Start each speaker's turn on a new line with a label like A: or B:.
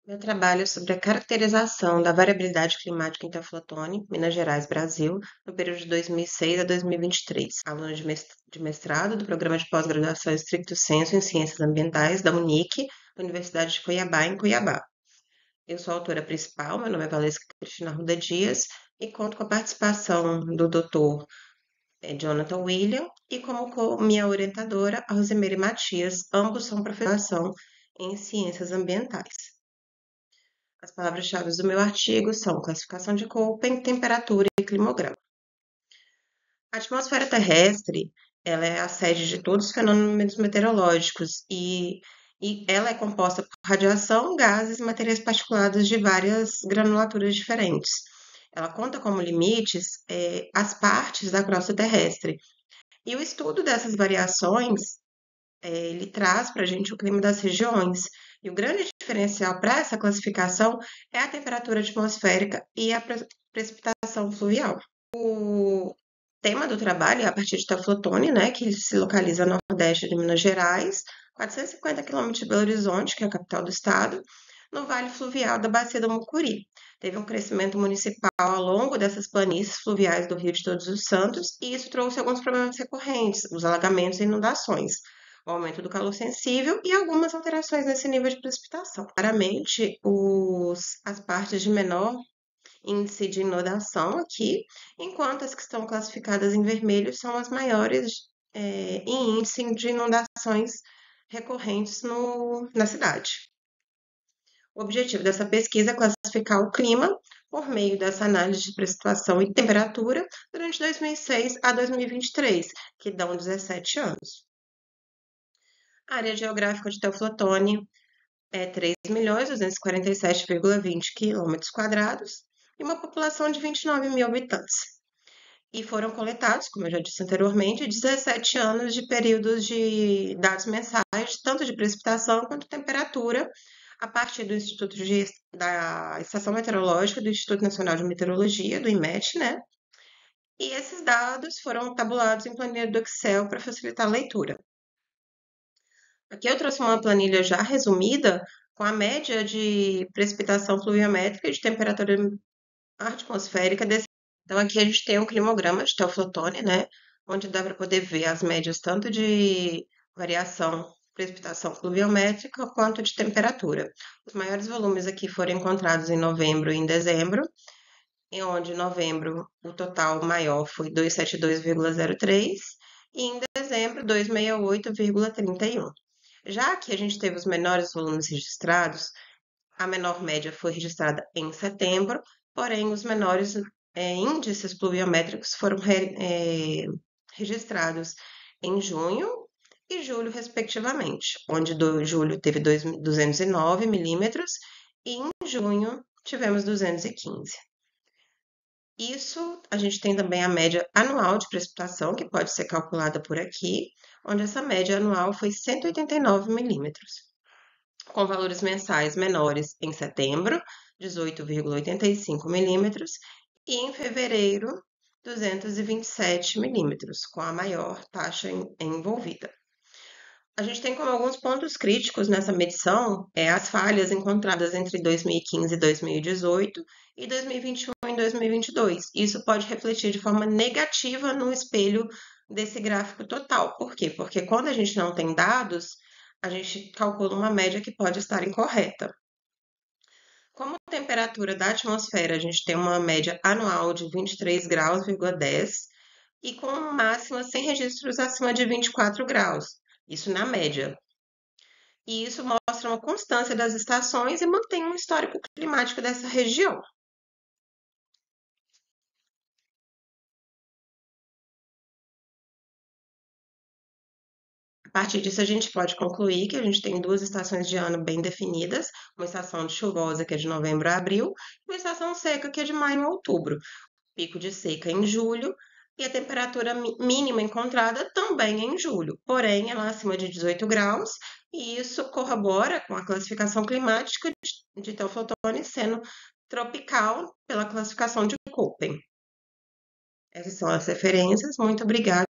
A: Meu trabalho é sobre a caracterização da variabilidade climática em Teoflotone, Minas Gerais, Brasil, no período de 2006 a 2023. Aluno de mestrado do programa de pós-graduação Stricto Sensu em Ciências Ambientais da UNIC, Universidade de Cuiabá, em Cuiabá. Eu sou a autora principal, meu nome é Valesca Cristina Arruda Dias, e conto com a participação do Dr. Jonathan William e como minha orientadora, a Rosemary Matias, ambos são professores em Ciências Ambientais. As palavras-chave do meu artigo são classificação de Köppen, temperatura e climograma. A atmosfera terrestre, ela é a sede de todos os fenômenos meteorológicos e ela é composta por radiação, gases e materiais particulados de várias granulaturas diferentes. Ela conta como limites as partes da crosta terrestre. E o estudo dessas variações ele traz para a gente o clima das regiões. E o grande diferencial para essa classificação é a temperatura atmosférica e a precipitação fluvial. O tema do trabalho é a partir de Teoflotone, né, que se localiza no nordeste de Minas Gerais, 450 quilômetros de Belo Horizonte, que é a capital do estado, no vale fluvial da Bacia do Mucuri. Teve um crescimento municipal ao longo dessas planícies fluviais do Rio de Todos os Santos, e isso trouxe alguns problemas recorrentes, os alagamentos e inundações, o aumento do calor sensível e algumas alterações nesse nível de precipitação. Claramente, as partes de menor índice de inundação aqui, enquanto as que estão classificadas em vermelho são as maiores em índice de inundações recorrentes na cidade. O objetivo dessa pesquisa é classificar o clima por meio dessa análise de precipitação e temperatura durante 2006 a 2023, que dão 17 anos. A área geográfica de Teoflotone é 3.247,20 km² e uma população de 29 mil habitantes. E foram coletados, como eu já disse anteriormente, 17 anos de períodos de dados mensais, tanto de precipitação quanto temperatura, a partir da Estação Meteorológica do Instituto Nacional de Meteorologia, do IMET, né? E esses dados foram tabulados em planilha do Excel para facilitar a leitura. Aqui eu trouxe uma planilha já resumida com a média de precipitação pluviométrica e de temperatura atmosférica. Então, aqui a gente tem um climograma de Teoflotone, né? Onde dá para poder ver as médias tanto de variação, precipitação pluviométrica, quanto de temperatura. Os maiores volumes aqui foram encontrados em novembro e em dezembro, em onde em novembro o total maior foi 272,03 e em dezembro 268,31. Já que a gente teve os menores volumes registrados, a menor média foi registrada em setembro, porém os menores índices pluviométricos foram registrados em junho e julho, respectivamente, onde julho teve 209 milímetros e em junho tivemos 215. Isso, a gente tem também a média anual de precipitação, que pode ser calculada por aqui, onde essa média anual foi 189 milímetros, com valores mensais menores em setembro, 18,85 milímetros, e em fevereiro, 227 milímetros, com a maior taxa envolvida. A gente tem como alguns pontos críticos nessa medição as falhas encontradas entre 2015 e 2018 e 2021 e 2022. Isso pode refletir de forma negativa no espelho desse gráfico total. Por quê? Porque quando a gente não tem dados, a gente calcula uma média que pode estar incorreta. Como a temperatura da atmosfera, a gente tem uma média anual de 23 graus,10 e com máxima sem registros acima de 24 graus. Isso na média. E isso mostra uma constância das estações e mantém um histórico climático dessa região. A partir disso, a gente pode concluir que a gente tem duas estações de ano bem definidas, uma estação chuvosa, que é de novembro a abril, e uma estação seca, que é de maio a outubro. Pico de seca em julho, e a temperatura mínima encontrada também em julho, porém ela é acima de 18 graus, e isso corrobora com a classificação climática de Teoflotone sendo tropical pela classificação de Köppen. Essas são as referências. Muito obrigada.